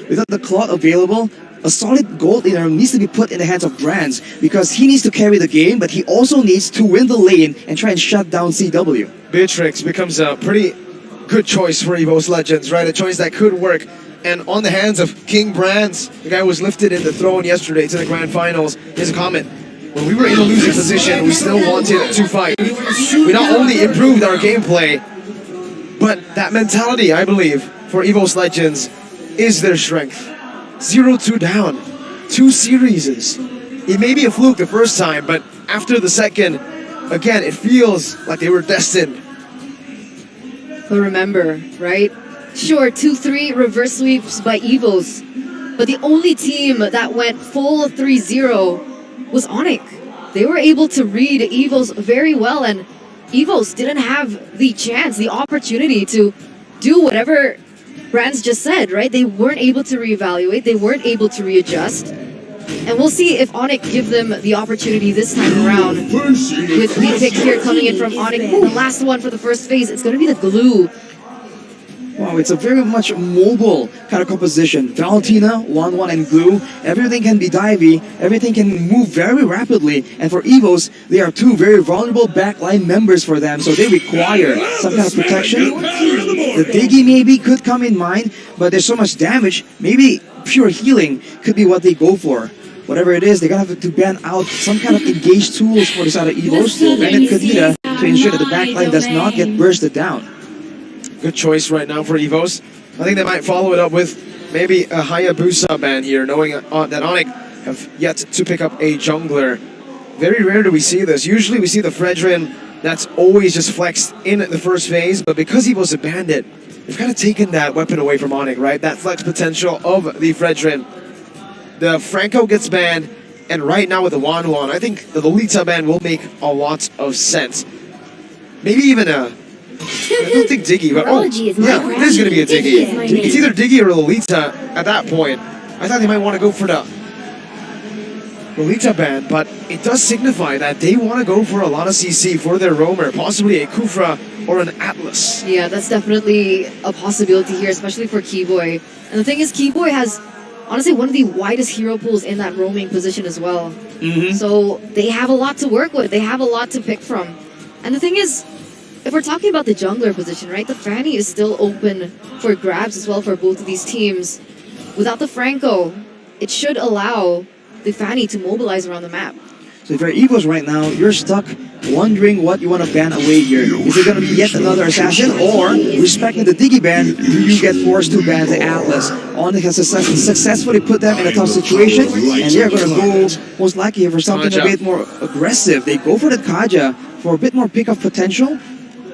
Without the cloth available, a solid gold laner needs to be put in the hands of Brands because he needs to carry the game, but he also needs to win the lane and try and shut down CW. Beatrix becomes a pretty good choice for EVO's Legends, right? A choice that could work. And on the hands of King Brands, the guy who was lifted in the throne yesterday to the grand finals, his comment: when we were in a losing position, we still wanted to fight. We not only improved our gameplay, but that mentality, I believe, for EVO's Legends is their strength. 0-2 down, 2 series. It may be a fluke the first time, but after the second, again, it feels like they were destined. But remember, right? Sure, 2-3 reverse sweeps by EVOs, but the only team that went full 3-0 was Onyx. They were able to read EVOs very well, and EVOs didn't have the chance, the opportunity to do whatever Brands just said, right? They weren't able to reevaluate, they weren't able to readjust. And we'll see if Onyx give them the opportunity this time around. With the pick here coming in from Onyx, the last one for the first phase, it's going to be the glue. Wow, it's a very much mobile kind of composition. Valentina, 1-1 and Glue, everything can be divey, everything can move very rapidly. And for EVOs, they are two very vulnerable backline members for them, so they require some kind of protection. The Diggy maybe could come in mind, but there's so much damage, maybe pure healing could be what they go for. Whatever it is, they're gonna have to ban out some kind of engaged tools for the side of EVOs to ban Kadita to ensure that the backline does not get bursted down. Good choice right now for EVOs. I think they might follow it up with maybe a Hayabusa ban here, knowing that Onyx have yet to pick up a jungler. Very rare do we see this. Usually we see the Fredrin that's always just flexed in the first phase, but because EVOs have banned it, they've kind of taken that weapon away from Onyx, right? That flex potential of the Fredrin. The Franco gets banned, and right now with the Wanwan, I think the Lolita ban will make a lot of sense. Maybe even a... I don't think Diggy, but oh, yeah, it is going to be a Diggy. It's either Diggy or Lolita at that point. I thought they might want to go for the Lolita ban, but it does signify that they want to go for a lot of CC for their roamer, possibly a Kufra or an Atlas. Yeah, that's definitely a possibility here, especially for Keyboy. And the thing is, Keyboy has honestly one of the widest hero pools in that roaming position as well. So they have a lot to work with, they have a lot to pick from. And the thing is, if we're talking about the jungler position, right, the Fanny is still open for grabs as well for both of these teams. Without the Franco, it should allow the Fanny to mobilize around the map. So if you're EVOs right now, you're stuck wondering what you want to ban away here. Is it going to be yet another assassin, or respecting the Diggy ban, do you get forced to ban the Atlas? Onyx has successfully put them in a tough situation, and they're going to go most likely for something a bit more aggressive. They go for the Kaja for a bit more pick-off potential.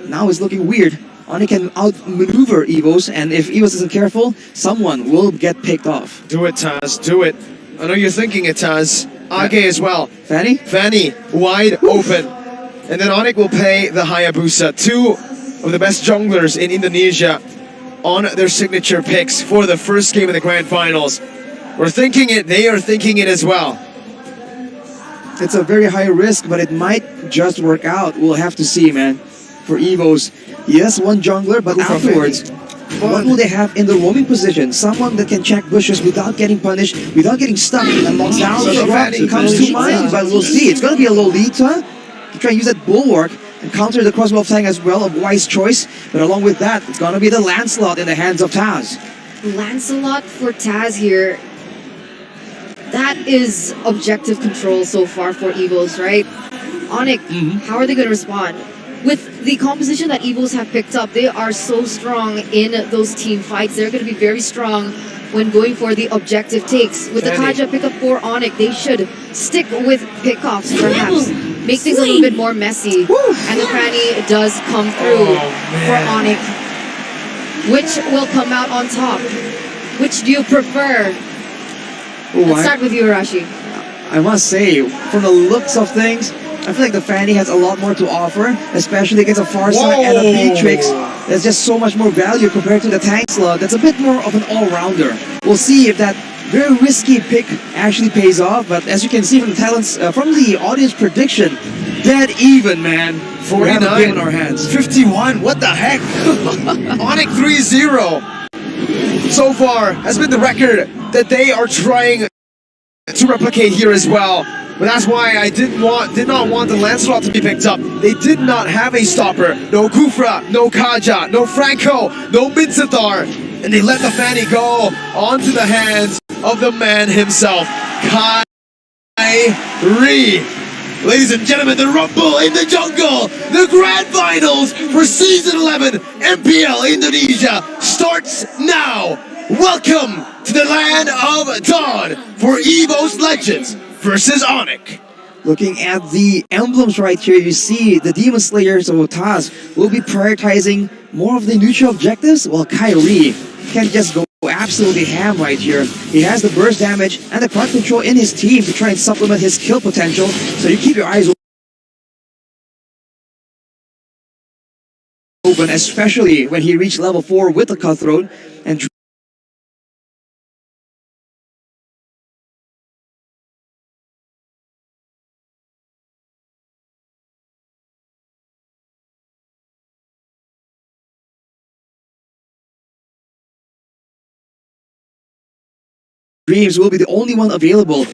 Now it's looking weird. Onyx can outmaneuver EVOs, and if EVOs isn't careful, someone will get picked off. Do it, Taz, do it. I know you're thinking it, Taz. Age as well. Fanny? Fanny, wide open. And then Onyx will pay the Hayabusa. Two of the best junglers in Indonesia on their signature picks for the first game of the grand finals. We're thinking it, they are thinking it as well. It's a very high risk, but it might just work out. We'll have to see, man. For EVOs, yes, one jungler, but afterwards, what will they have in the roaming position? Someone that can check bushes without getting punished, without getting stuck and locked down. It comes to mind, but we'll see. It's going to be a Lolita to try and use that bulwark and counter the crossbow flank as well, a wise choice. But along with that, it's going to be the Lancelot in the hands of Taz. Lancelot for Taz here. That is objective control so far for EVOs, right? Onyx, how are they going to respond? With the composition that EVOs have picked up, they are so strong in those team fights. They're going to be very strong when going for the objective takes. With the Kaja pickup for Onyx, they should stick with pickoffs perhaps. Make things a little bit more messy. And the Franny does come through for Onyx. Which will come out on top? Which do you prefer? Let's start with you, Arashi. I must say, from the looks of things, I feel like the Fanny has a lot more to offer, especially against a Farsight and a Beatrix. There's just so much more value compared to the tank slot. That's a bit more of an all-rounder. We'll see if that very risky pick actually pays off, but as you can see from the talents, from the audience prediction, dead even, man. 49 we have a game in our hands. 51, what the heck? Onyx 3-0. so far has been the record that they are trying to replicate here as well. But that's why I did not want the Lancelot to be picked up. They did not have a stopper. No Kufra, no Kaja, no Franco, no Minzathar. And they let the Fanny go onto the hands of the man himself, Kyrie. Ladies and gentlemen, the Rumble in the Jungle, the Grand Finals for Season 11 MPL Indonesia starts now. Welcome to the land of Dawn for EVO's Legends versus Onyx. Looking at the emblems right here, you see the Demon Slayers of Taz will be prioritizing more of the neutral objectives, while Kyrie can just go absolutely ham right here. He has the burst damage and the crowd control in his team to try and supplement his kill potential, so you keep your eyes open, especially when he reached level 4 with the Cutthroat and Dreams will be the only one available.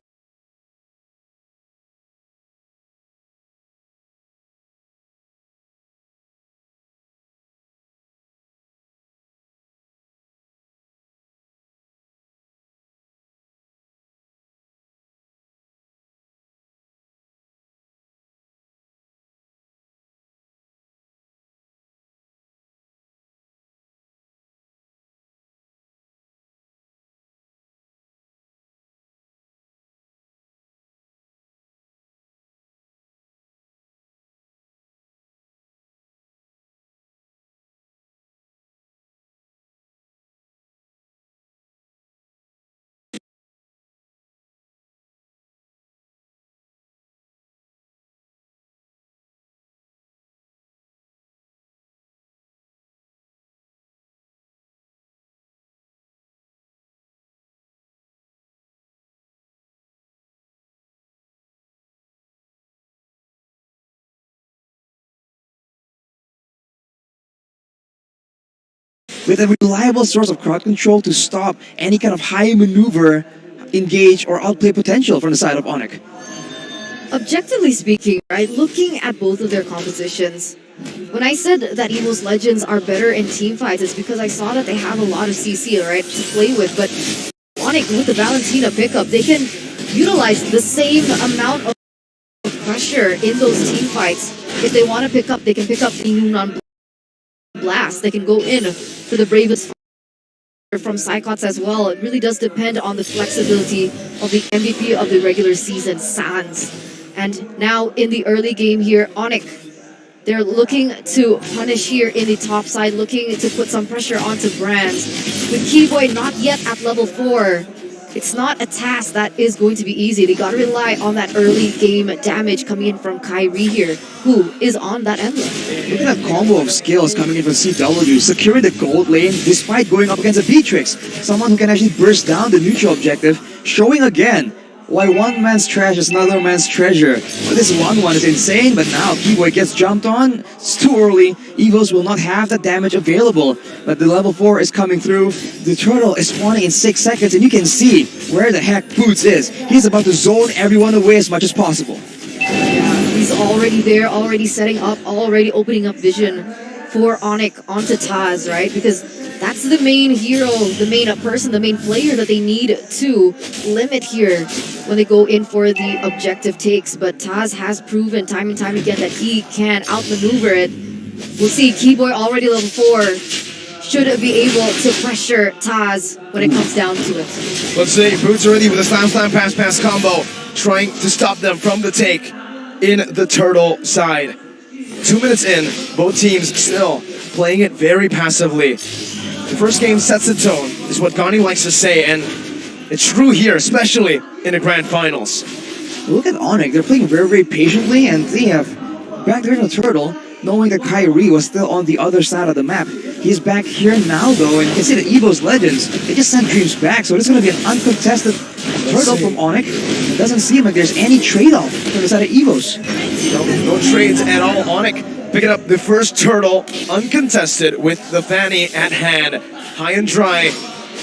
With a reliable source of crowd control to stop any kind of high maneuver, engage, or outplay potential from the side of Onyx. Objectively speaking, right, looking at both of their compositions, when I said that EVO's Legends are better in team fights, it's because I saw that they have a lot of CC, right, to play with, but Onyx with the Valentina pickup, they can utilize the same amount of pressure in those team fights. If they want to pick up, they can pick up the Nunon Blast. They can go in for the Bravest from Psychots as well. It really does depend on the flexibility of the MVP of the regular season, Sans. And now in the early game here, Onyx, they're looking to punish here in the top side, looking to put some pressure onto Brands. With Keyboy not yet at level 4, it's not a task that is going to be easy. They gotta rely on that early game damage coming in from Kyrie here, who is on that emblem. Look at that combo of skills coming in from CW, securing the gold lane despite going up against a Beatrix, someone who can actually burst down the neutral objective, showing again why one man's trash is another man's treasure. Well, this 1-1 is insane, but now Keyboy gets jumped on. It's too early. Evos will not have that damage available, but the level 4 is coming through. The turtle is spawning in 6 seconds, and you can see where the heck Boots is. He's about to zone everyone away as much as possible. Yeah, he's already there, already setting up, already opening up vision for Onyx onto Taz, right? Because that's the main hero, the main person, the main player that they need to limit here when they go in for the objective takes. But Taz has proven time and time again that he can outmaneuver it. We'll see Keyboy already level 4 should be able to pressure Taz when it comes down to it. Let's see, Boots already with a slam pass combo, trying to stop them from the take in the turtle side. 2 minutes in, both teams still playing it very passively. The first game sets the tone, is what Gani likes to say, and it's true here, especially in the grand finals. Look at Onyx, they're playing very, very patiently, and they have back there in the turtle, knowing that Kyrie was still on the other side of the map. He's back here now though, and you can see the EVO's Legends, they just sent Dreams back, so it's going to be an uncontested turtle from Onyx. It doesn't seem like there's any trade-off from the side of EVO's. No trades at all. Onyx picking up the first turtle, uncontested, with the Fanny at hand. High and dry,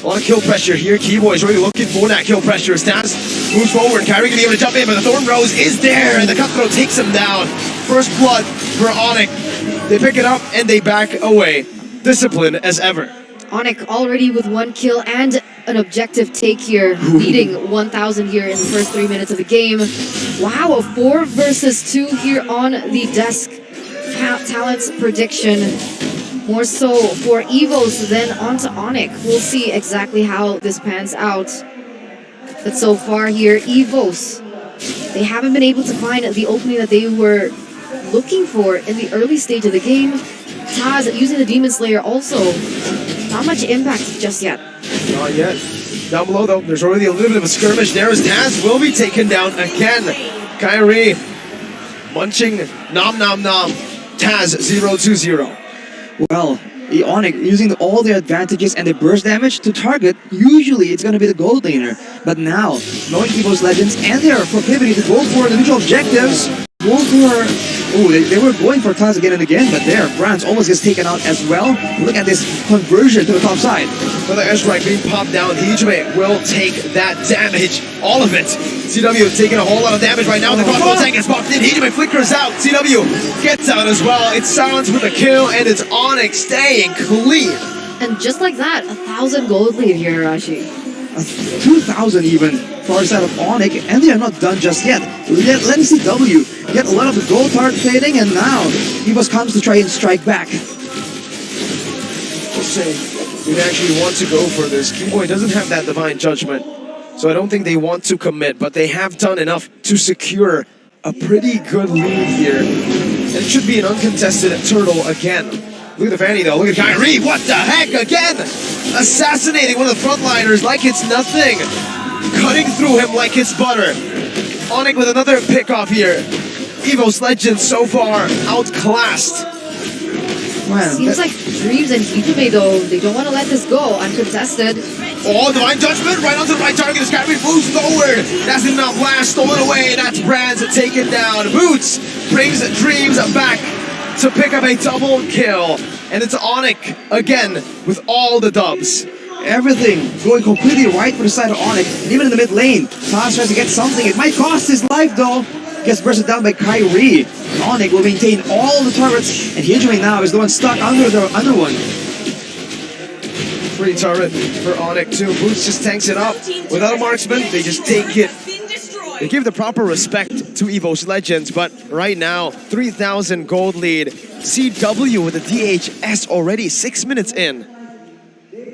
A lot of kill pressure here. Keyboy is really looking for that kill pressure. Taz moves forward. Kyrie gonna be able to jump in, but the Thorn Rose is there, and the Cutthroat takes him down. First blood for Onyx. They pick it up and they back away. Discipline as ever. Onyx already with 1 kill and an objective take here, leading 1,000 here in the first 3 minutes of the game. Wow, a 4 versus 2 here on the desk. Talents prediction. More so for Evos than onto Onyx. We'll see exactly how this pans out. But so far here, Evos, they haven't been able to find the opening that they were looking for in the early stage of the game. Taz using the Demon Slayer also. Not much impact just yet. Not yet. Down below though, there's already a little bit of a skirmish there as Taz will be taken down again. Kyrie munching nom nom nom. Taz 0-2-0. Well, Onyx using all their advantages and the burst damage to target, usually it's going to be the gold laner. But now, knowing Evo's Legends and their proclivity to go for individual objectives, go for... Oh, they were going for Taz again and again, but there, Brands almost gets taken out as well. Look at this conversion to the top side. Another airstrike being popped down. Hijime will take that damage. All of it. CW taking a whole lot of damage right now. The crossbow tank is popped in. Hijime flickers out. CW gets out as well. It's Silence with a kill, and it's Onyx staying clean. And just like that, 1,000 gold lead here, Arashi. 2,000 even for our side of Onyx, and they are not done just yet. Let CW get a lot of the gold card fading, and now Evos comes to try and strike back. Just saying, we actually want to go for this. Keyboy doesn't have that divine judgment, so I don't think they want to commit, but they have done enough to secure a pretty good lead here. And it should be an uncontested turtle again. Look at the Fanny though, look at Kyrie, what the heck, again! Assassinating one of the frontliners like it's nothing. Cutting through him like it's butter. Onyx with another pick-off here. Evo's Legends so far outclassed. Man, Seems like Dreams and Hijime though, they don't want to let this go uncontested. Oh, Divine Judgment right onto the right target as Kyrie moves forward. That's enough blast stolen away. That's Brands taken down. Boots brings Dreams back to pick up a double kill. And it's Onyx again with all the dubs. everything going completely right for the side of Onyx. And even in the mid lane, Taz tries to get something. It might cost his life though. Gets bursted down by Kyrie. Onyx will maintain all the turrets, and Hijime now is the one stuck under the under one. Free turret for Onyx too. Boots just tanks it up. Without a marksman, they just take it. They give the proper respect to Evo's Legends, but right now, 3,000 gold lead. CW with the DHS already 6 minutes in.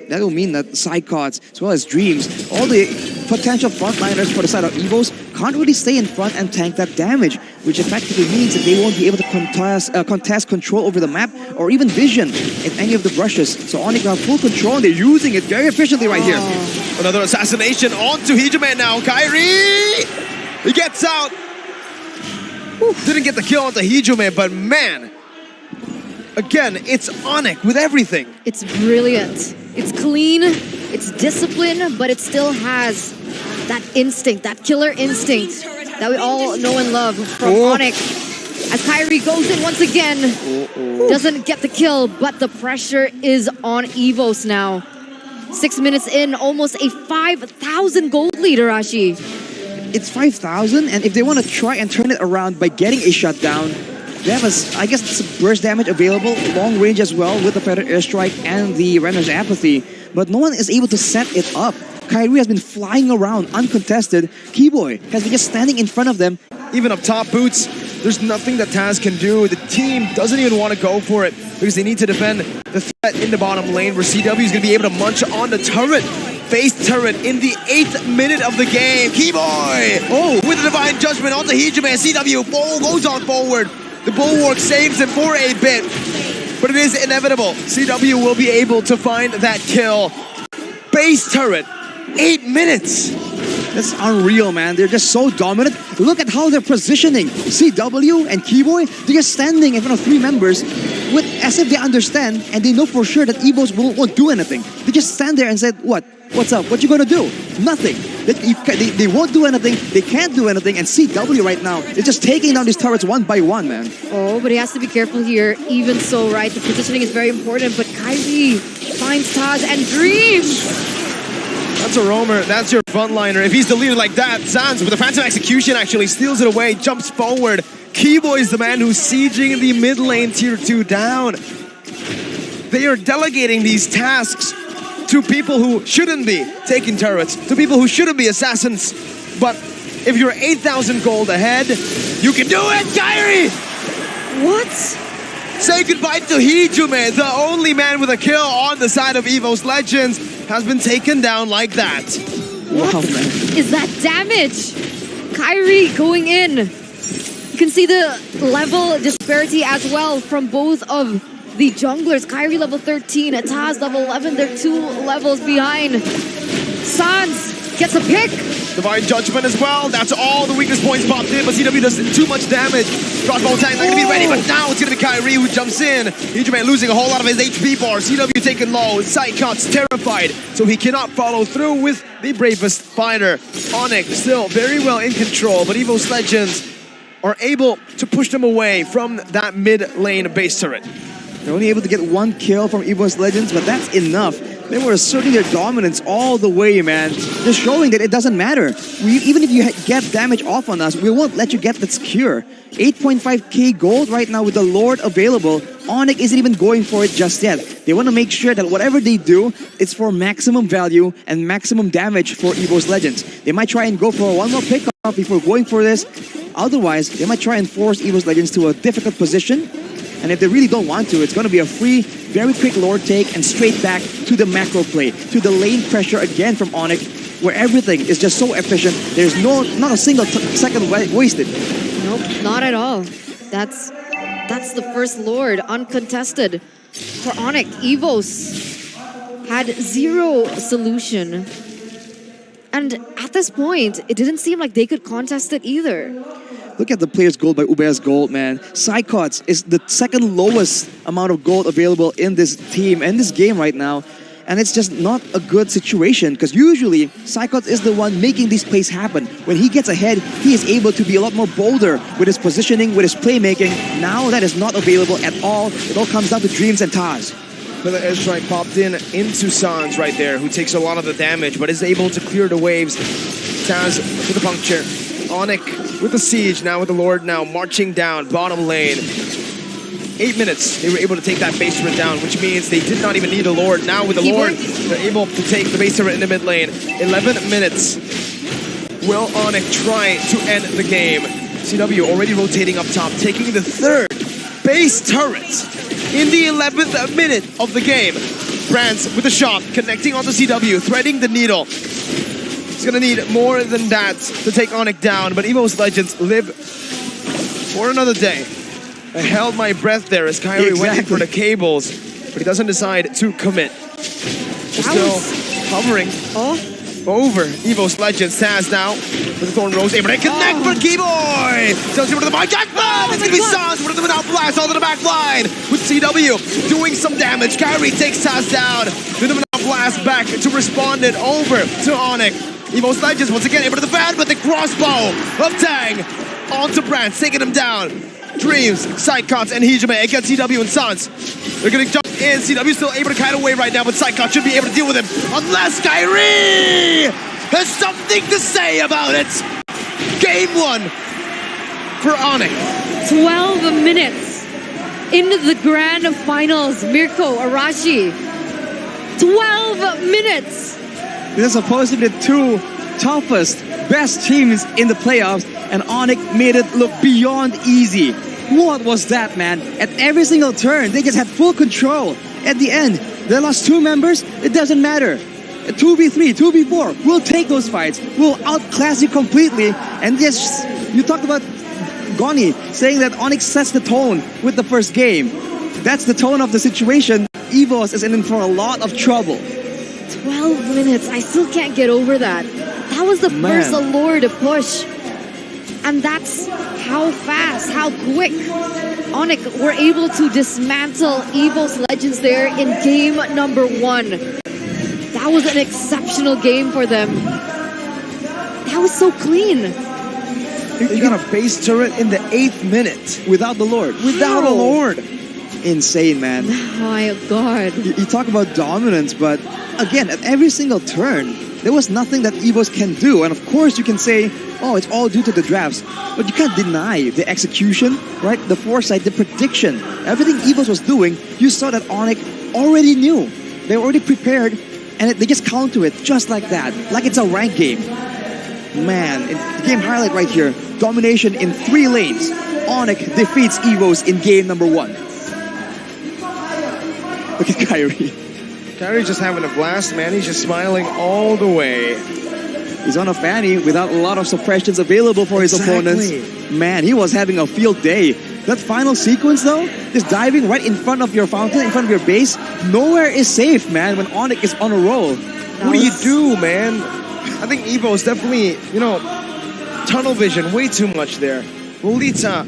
That will mean that side cards, as well as Dreams, all the potential frontliners for the side of Evos can't really stay in front and tank that damage, which effectively means that they won't be able to contest control over the map or even vision in any of the brushes. So Onyx have full control and they're using it very efficiently right here. Another assassination onto Hijime now. Kyrie! He gets out. Didn't get the kill onto Hijime, but man, again, it's Onyx with everything. It's brilliant. It's clean, it's discipline, but it still has that instinct, that killer instinct that we all know and love from Onyx. As Kyrie goes in once again, doesn't get the kill, but the pressure is on Evos now. 6 minutes in, almost a 5,000 gold lead, Arashi. It's 5,000, and if they want to try and turn it around by getting a shutdown, they have, I guess, some burst damage available, long range as well with the Feather Airstrike and the Renner's Apathy, but no one is able to set it up. Kyrie has been flying around uncontested. Keyboy has been just standing in front of them. Even up top, Boots, there's nothing that Taz can do. The team doesn't even want to go for it because they need to defend the threat in the bottom lane where CW is going to be able to munch on the turret. Face turret in the 8th minute of the game. Keyboy! With the Divine Judgment onto Hijime. CW goes on forward. The Bulwark saves him for a bit, but it is inevitable. CW will be able to find that kill. Base turret, 8 minutes. That's unreal, man. They're just so dominant. Look at how they're positioning. CW and Keyboy, they're just standing in front of 3 members with as if they understand and they know for sure that Evos won't do anything. They just stand there and said, what? What's up? What you gonna do? Nothing. They won't do anything. They can't do anything. And CW right now is just taking down these turrets one by one, man. Oh, but he has to be careful here. Even so, right? The positioning is very important. But Kyrie finds Taz and Dreams. That's a roamer. That's your frontliner. If he's the leader like that, Sans with a phantom execution actually steals it away, jumps forward. Keyboy is the man who's sieging the mid lane tier 2 down. They are delegating these tasks to people who shouldn't be taking turrets, to people who shouldn't be assassins. But if you're 8,000 gold ahead, you can do it, Kyrie! What? Say goodbye to Hijume, the only man with a kill on the side of EVO's Legends, has been taken down like that. Wow, man. Is that damage? Kyrie going in. You can see the level disparity as well from both of the junglers. Kyrie level 13, Taz level 11. They're 2 levels behind. Sans gets a pick. Divine Judgment as well. That's all the weakness points popped in, but CW does too much damage. Crossbow tank not gonna be ready, but now it's gonna be Kyrie who jumps in. Hijume losing a whole lot of his HP bar. CW taken low. Psychot's terrified, so he cannot follow through with the bravest fighter. Onyx still very well in control, but EVO's Legends are able to push them away from that mid lane base turret. They're only able to get 1 kill from EVO's Legends, but that's enough. They were asserting their dominance all the way, man. Just showing that it doesn't matter. Even if you get damage off on us, we won't let you get that cure. 8.5k gold right now with the Lord available. Onyx isn't even going for it just yet. They want to make sure that whatever they do, it's for maximum value and maximum damage for EVO's Legends. They might try and go for one more pickup before going for this. Otherwise, they might try and force EVO's Legends to a difficult position. And if they really don't want to, it's going to be a free, very quick Lord take and straight back to the macro play, to the lane pressure again from Onyx, where everything is just so efficient. There's not a single second wasted. Nope, not at all. That's the first Lord, uncontested. For Onyx, EVOS had 0 solution. And at this point, it didn't seem like they could contest it either. Look at the player's gold by Ubea's gold, man. Psychots is the second lowest amount of gold available in this team and this game right now. And it's just not a good situation because usually Psychots is the one making these plays happen. When he gets ahead, he is able to be a lot more bolder with his positioning, with his playmaking. Now that is not available at all. It all comes down to Dreams and Taz. The airstrike popped into Sans right there, who takes a lot of the damage, but is able to clear the waves. Taz with the puncture. Onyx with the siege, now with the Lord now marching down bottom lane. 8 minutes, they were able to take that base turret down, which means they did not even need a Lord. Now with the Lord, they're able to take the base turret in the mid lane. 11 minutes. Will Onyx try to end the game? CW already rotating up top, taking the 3rd base turret in the 11th minute of the game. Brands with a shot, connecting onto CW, threading the needle. He's gonna need more than that to take Onyx down, but EVO's Legends live for another day. I held my breath there as Kyrie went in for the cables, but he doesn't decide to commit. Still hovering over EVO's Legends. Taz now with the Thorn Rose, able to connect for Keyboy! Tells you to the mic, jackpot! It's gonna be Sans with the without blast all to the back line with CW doing some damage. Kyrie takes Taz down. The without blast back to respond it over to Onyx. EVO's Legends once again able to defend with the crossbow of Tang onto Brands, taking him down. Dreams, Psychots, and Hijume against CW and Sans. They're getting jumped in. CW still able to kite away right now, but Psychot should be able to deal with him unless Kyrie has something to say about it. Game 1 for Onyx. 12 minutes into the grand finals. Mirko, Arashi. 12 minutes. These are supposed to be the 2 toughest, best teams in the playoffs, and Onyx made it look beyond easy. What was that, man? At every single turn, they just had full control. At the end, they lost 2 members. It doesn't matter. 2v3, 2v4, we'll take those fights. We'll outclass you completely. And yes, you talked about Goni saying that Onyx sets the tone with the first game. That's the tone of the situation. EVOS is in for a lot of trouble. 12 minutes. I still can't get over that. That was the first Allure to push. And that's how fast, how quick Onyx were able to dismantle EVO's Legends there in game number 1. That was an exceptional game for them. That was so clean. You got a base turret in the 8th minute. Without the Lord. Without a Lord. Insane, man. Oh my God. You talk about dominance, but again, at every single turn, there was nothing that EVOS can do. And of course, you can say, oh, it's all due to the drafts. But you can't deny the execution, right? The foresight, the prediction. Everything EVOS was doing, you saw that Onyx already knew. They were already prepared, and they just counter it just like that. Like it's a rank game. Man, the game highlight right here. Domination in 3 lanes. Onyx defeats EVOS in game number 1. Look at Kyrie. Kyrie's just having a blast, man. He's just smiling all the way. He's on a fanny without a lot of suppressions available for his opponents. Man, he was having a field day. That final sequence though, just diving right in front of your fountain, in front of your base, nowhere is safe, man, when Onyx is on a roll. What do you do, man? I think Evo is definitely, tunnel vision, way too much there. Lolita,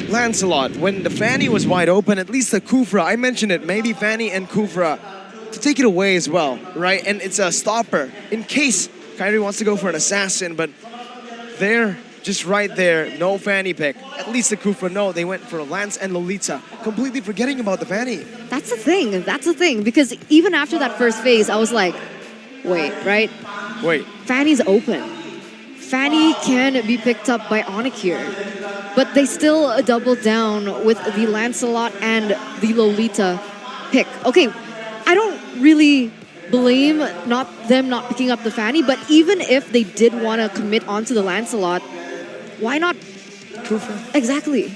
Lancelot, when the Fanny was wide open, at least the Kufra, I mentioned it, maybe Fanny and Kufra, to take it away as well, right? And it's a stopper in case Kyrie wants to go for an assassin, but they're just right there, no Fanny pick. At least the Kufra, no, they went for Lance and Lolita, completely forgetting about the Fanny. That's the thing, because even after that first phase, I was like, wait, right? Wait. Fanny's open. Fanny can be picked up by Onyx here. But they still doubled down with the Lancelot and the Lolita pick. Okay, I don't really blame them not picking up the Fanny, but even if they did want to commit onto the Lancelot, why not Kufra? Exactly.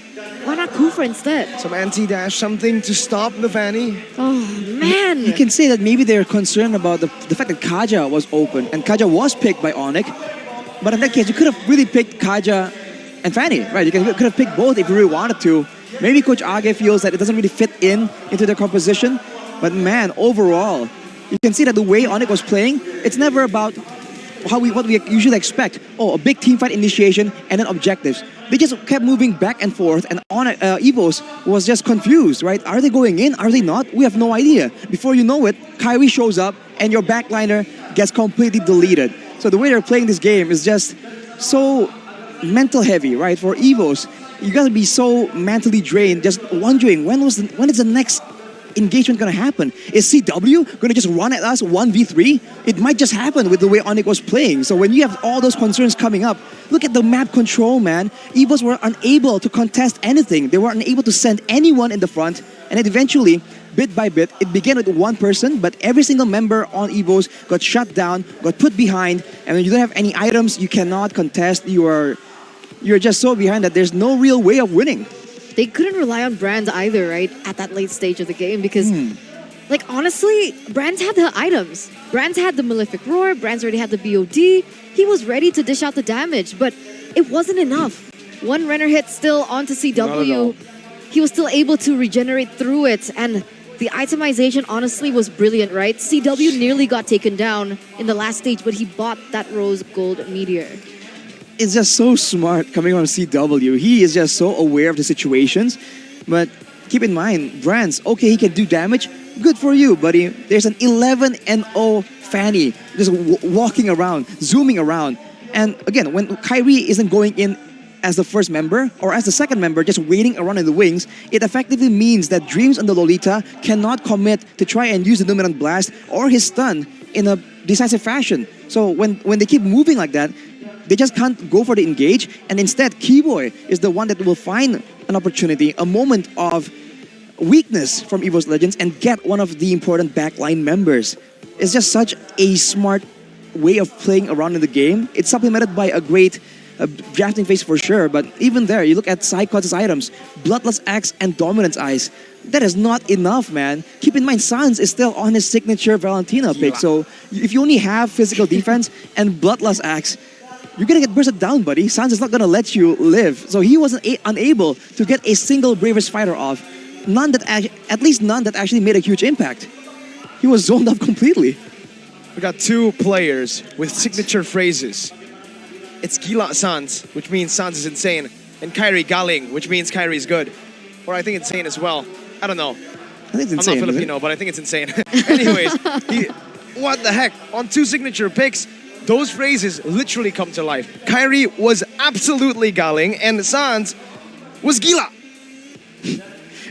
Why not Kufra instead? Some anti-dash, something to stop the Fanny. Oh, man. You can say that maybe they're concerned about the fact that Kaja was open, and Kaja was picked by Onyx. But in that case, you could have really picked Kaja and Fanny, right? You could have picked both if you really wanted to. Maybe Coach Age feels that it doesn't really fit into their composition. But man, overall, you can see that the way Onyx was playing, it's never about what we usually expect. Oh, a big team fight initiation and then objectives. They just kept moving back and forth, and EVOS was just confused, right? Are they going in? Are they not? We have no idea. Before you know it, Kyrie shows up and your backliner gets completely deleted. So the way they're playing this game is just so mental heavy, right? For EVOS, you gotta be so mentally drained, just wondering when is the next engagement gonna happen? Is CW gonna just run at us 1v3? It might just happen with the way Onyx was playing. So when you have all those concerns coming up, look at the map control, man. EVOS were unable to contest anything. They were unable to send anyone in the front, and then eventually, bit by bit, it began with one person, but every single member on EVOS got shut down, got put behind, and when you don't have any items, you cannot contest. You're just so behind that there's no real way of winning. They couldn't rely on Brands either, right? At that late stage of the game because, honestly, Brands had the items. Brands had the Malefic Roar. Brands already had the BOD. He was ready to dish out the damage, but it wasn't enough. One Renner hit still onto CW. He was still able to regenerate through it, and the itemization honestly was brilliant, right? CW nearly got taken down in the last stage, but he bought that Rose Gold Meteor. It's just so smart coming on CW. He is just so aware of the situations. But keep in mind, Brands, okay, he can do damage. Good for you, buddy. There's an 11-0 Fanny just walking around, zooming around. And again, when Kyrie isn't going in as the first member or as the second member, just waiting around in the wings, it effectively means that Dreams and the Lolita cannot commit to try and use the Dominant Blast or his stun in a decisive fashion. So when they keep moving like that, they just can't go for the engage, and instead Keyboy is the one that will find an opportunity, a moment of weakness from EVOS Legends and get one of the important backline members. It's just such a smart way of playing around in the game. It's supplemented by a great drafting phase for sure, but even there, you look at Psychots' items, Bloodlust Axe and Dominance Eyes. That is not enough, man. Keep in mind, Sans is still on his signature Valentina pick, so if you only have physical defense and Bloodlust Axe, you're gonna get bursted down, buddy. Sans is not gonna let you live. So he wasn't unable to get a single Bravest Fighter off. At least none that actually made a huge impact. He was zoned up completely. We got 2 players with signature phrases. It's Gila Sans, which means Sans is insane, and Kyrie Galing, which means Kyrie is good. Or I think insane as well. I don't know. I think it's insane. I'm not Filipino, but I think it's insane. Anyways, what the heck? On 2 signature picks, those phrases literally come to life. Kyrie was absolutely Galing, and Sans was Gila.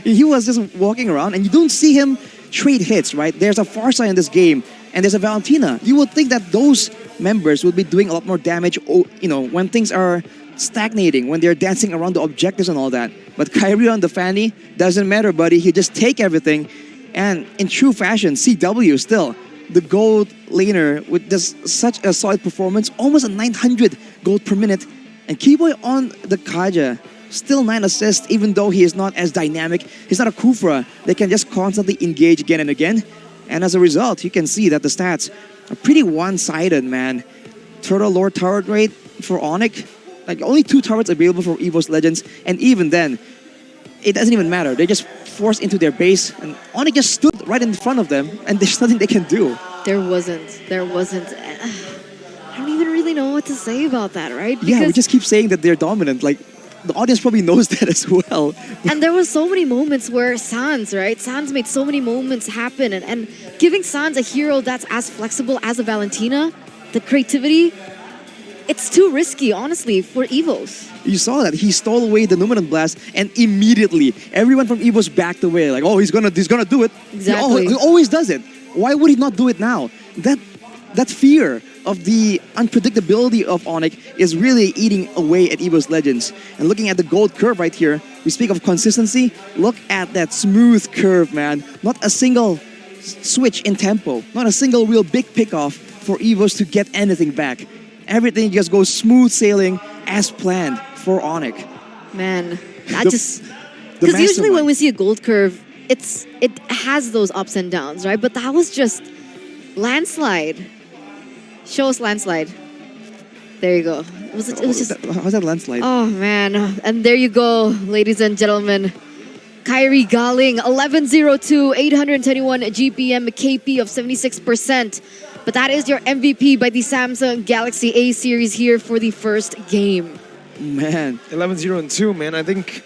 He was just walking around, and you don't see him trade hits, right? There's a Farsight in this game, and there's a Valentina. You would think that those members will be doing a lot more damage, when things are stagnating, when they're dancing around the objectives and all that. But Kyrie on the Fanny, doesn't matter, buddy. He just take everything. And in true fashion, CW still, the gold laner with just such a solid performance, almost a 900 gold per minute. And Keyboy on the Kaja, still 9 assists, even though he is not as dynamic. He's not a Kufra. They can just constantly engage again and again. And as a result, you can see that the stats are pretty one-sided, man. Turtle Lord turret rate for Onyx, like only 2 turrets available for EVO's Legends. And even then, it doesn't even matter. They just forced into their base, and Onyx just stood right in front of them, and there's nothing they can do. There wasn't. I don't even really know what to say about that, right? Yeah, we just keep saying that they're dominant. Like, the audience probably knows that as well. And there was so many moments where Sans made so many moments happen, and giving Sans a hero that's as flexible as a Valentina, the creativity, it's too risky, honestly, for EVOs. You saw that he stole away the Numinant Blast, and immediately everyone from EVOs backed away. Like, oh, he's gonna do it. Exactly. He always does it. Why would he not do it now? That fear of the unpredictability of Onyx is really eating away at EVO's Legends. And looking at the gold curve right here, we speak of consistency. Look at that smooth curve, man. Not a single switch in tempo. Not a single real big pickoff for EVOs to get anything back. Everything just goes smooth sailing as planned for Onyx. Man, that The because usually when mastermind. we see a gold curve, it has those ups and downs, right? But that was just landslide. Show us landslide. There you go. It was just. How's that landslide? Oh man, and there you go, ladies and gentlemen. Kyrie Galing, 1102, 821 GPM, KP of 76%. But that is your MVP by the Samsung Galaxy A series here for the first game. Man. 11-0-2, man. I think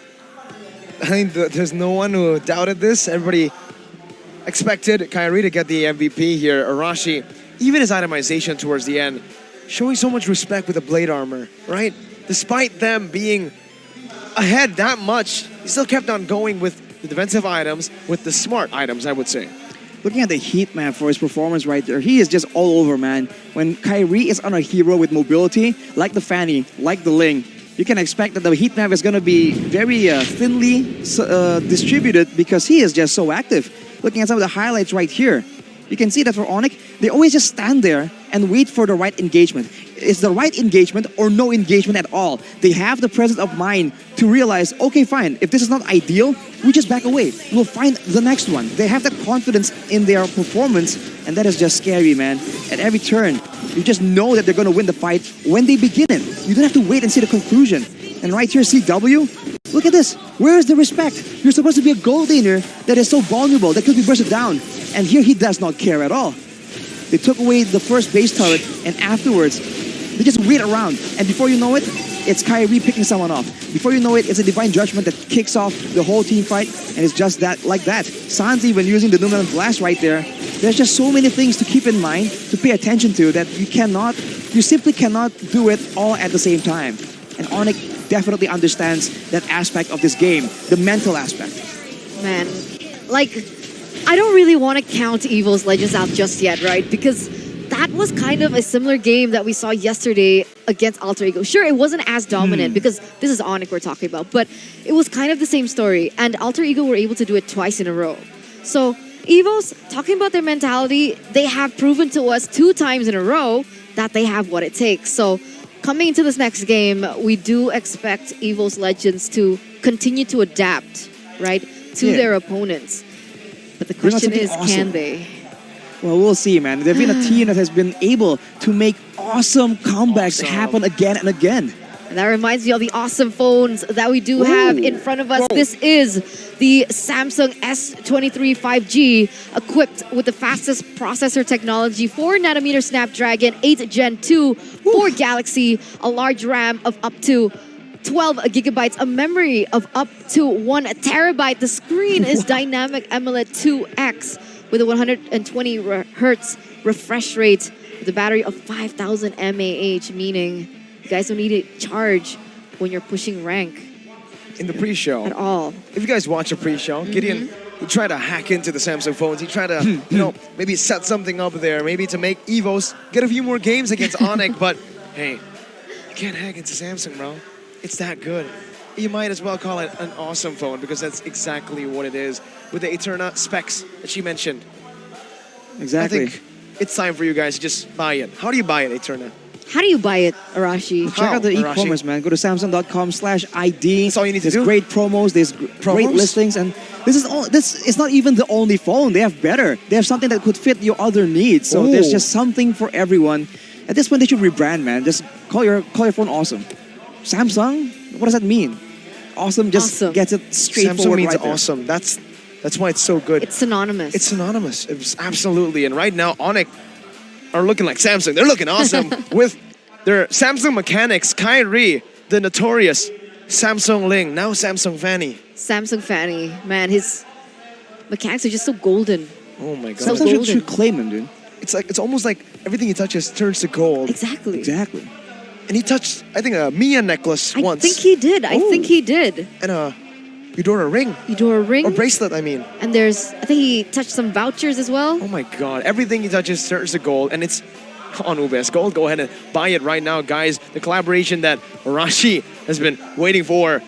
there's no one who doubted this. Everybody expected Kyrie to get the MVP here. Arashi, even his itemization towards the end, showing so much respect with the blade armor, right? Despite them being ahead that much, he still kept on going with the defensive items, with the smart items, I would say. Looking at the heat map for his performance right there, he is just all over, man. When Kyrie is on a hero with mobility, like the Fanny, like the Ling, you can expect that the heat map is going to be very thinly distributed because he is just so active. Looking at some of the highlights right here, you can see that for Onyx, they always just stand there and wait for the right engagement. It's the right engagement or no engagement at all. They have the presence of mind to realize, okay, fine, if this is not ideal, we just back away. We'll find the next one. They have that confidence in their performance, and that is just scary, man. At every turn, you just know that they're going to win the fight when they begin it. You don't have to wait and see the conclusion. And right here, CW, look at this. Where is the respect? You're supposed to be a gold laner that is so vulnerable, that could be bursted down. And here he does not care at all. They took away the first base turret, and afterwards, they just wait around. And before you know it, it's Kyrie picking someone off. Before you know it, it's a Divine Judgment that kicks off the whole team fight, and it's just that, like that. Sans even using the Numinant Blast right there. There's just so many things to keep in mind, to pay attention to, that you simply cannot do it all at the same time. And Onyx definitely understands that aspect of this game, the mental aspect. Man, like, I don't really want to count EVO's Legends out just yet, right? Because that was kind of a similar game that we saw yesterday against Alter Ego. Sure, it wasn't as dominant because this is Onyx we're talking about, but it was kind of the same story. And Alter Ego were able to do it twice in a row. So EVO's, talking about their mentality, they have proven to us 2 times in a row that they have what it takes. So coming into this next game, we do expect EVO's Legends to continue to adapt, right, to their opponents. But the question is, can they? Well, we'll see, man. They've been a team that has been able to make awesome comebacks happen again and again. And that reminds me of the awesome phones that we do have in front of us. This is the Samsung S23 5G, equipped with the fastest processor technology, 4nm Snapdragon, 8 Gen 2 for Galaxy, a large RAM of up to 12 gigabytes, a memory of up to 1 terabyte. The screen is Dynamic AMOLED 2X with a 120 hertz refresh rate with a battery of 5,000 mAh, meaning you guys don't need to charge when you're pushing rank In the pre-show. at all. If you guys watch a pre-show, Gideon, he tried to hack into the Samsung phones. He tried to, maybe set something up there, maybe to make Evos get a few more games against Onyx. But hey, you can't hack into Samsung, bro. It's that good. You might as well call it an awesome phone because that's exactly what it is with the Eterna specs that she mentioned. Exactly. I think it's time for you guys to just buy it. How do you buy it, Eterna? How do you buy it, Arashi? Check out the Arashi? e-commerce, man. Go to samsung.com/ID. That's all you need to There's do. great promos. There's great Promos? listings, and this is not even the only phone. They have better. They have something that could fit your other needs. So there's Ooh. just something for everyone. At this point, they should rebrand, man. Just call your phone awesome. Samsung. What does that mean? Awesome just Awesome. gets it straightforward. Samsung means right there. awesome. That's why it's so good. It's synonymous. It's synonymous. It's absolutely. And right now, Onyx are looking like Samsung. They're looking awesome with their Samsung mechanics. Kyrie, the notorious Samsung Ling, now Samsung Fanny. Samsung Fanny. Man, his mechanics are just so golden. Oh my god. So Samsung golden. should claim him, dude. It's almost like everything he touches turns to gold. Exactly. Exactly. And he touched, I think, a Mia necklace I once. think he did. I think he did. And a Eudora ring. Eudora ring. Or bracelet, I mean. And I think he touched some vouchers as well. Oh my god. Everything he touches turns to gold. And it's on Ubes Gold. Go ahead and buy it right now, guys. The collaboration that Arashi has been waiting for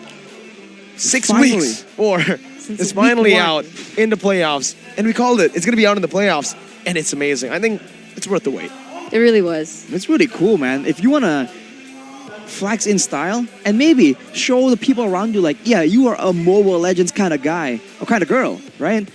6 Finally. weeks for Since is week finally one. out in the playoffs. And we called it. It's going to be out in the playoffs. And it's amazing. I think it's worth the wait. It really was. It's really cool, man. If you wanna flex in style and maybe show the people around you, like, yeah, you are a Mobile Legends kind of guy or kind of girl, right?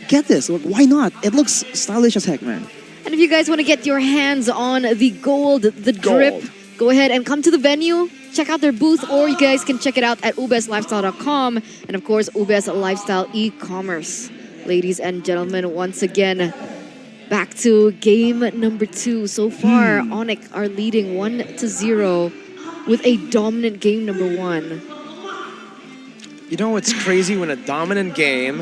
Get this. Like, why not? It looks stylish as heck, man. And if you guys want to get your hands on the gold, the drip, Gold. go ahead and come to the venue. Check out their booth, or you guys can check it out at ubeslifestyle.com and of course Ubes Lifestyle e-commerce. Ladies and gentlemen, once again, back to game number 2. So far, Onyx are leading 1-0 with a dominant game number 1. You know what's crazy when a dominant game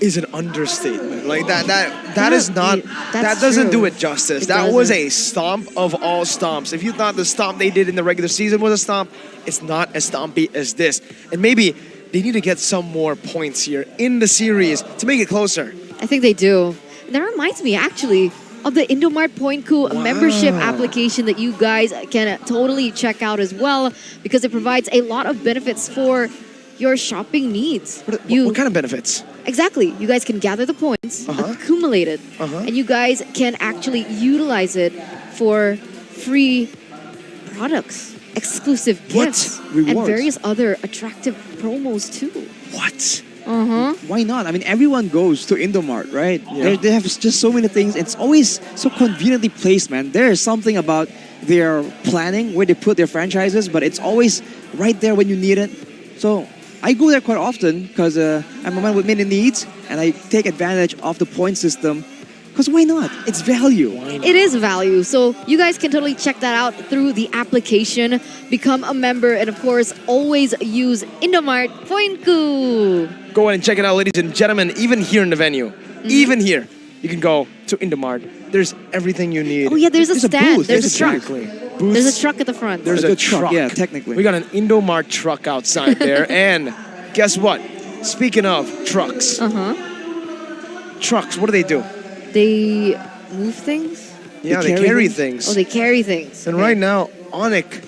is an understatement. Like that is not That's that doesn't true. do it justice. It That was doesn't. a stomp of all stomps. If you thought the stomp they did in the regular season was a stomp, it's not as stompy as this. And maybe they need to get some more points here in the series to make it closer. I think they do. And that reminds me, actually, of the Indomart Point Coup membership application that you guys can totally check out as well, because it provides a lot of benefits for your shopping needs. What kind of benefits? Exactly. You guys can gather the points, accumulate it, and you guys can actually utilize it for free products, exclusive What? gifts, and Rewards. various other attractive promos too. What? Why not? I mean, everyone goes to Indomart, right? Yeah. They have just so many things. It's always so conveniently placed, man. There is something about their planning where they put their franchises, but it's always right there when you need it. So I go there quite often because I'm a man with many needs, and I take advantage of the point system. Because why not? It's value. It is value. So you guys can totally check that out through the application, become a member, and of course, always use Indomart Point Coup. Go ahead and check it out, ladies and gentlemen. Even here in the venue, even here, you can go to Indomart. There's everything you need. Oh yeah, there's a There's a stand. booth. There's a truck. Exactly. There's Booths. a truck at the front. There's A a good truck, truck. yeah, technically. We got an Indomart truck outside there. And guess what? Speaking of trucks, trucks, what do they do? They move things. Yeah, They they carry carry things? things. Oh, they carry things. And Okay. right now, Onyx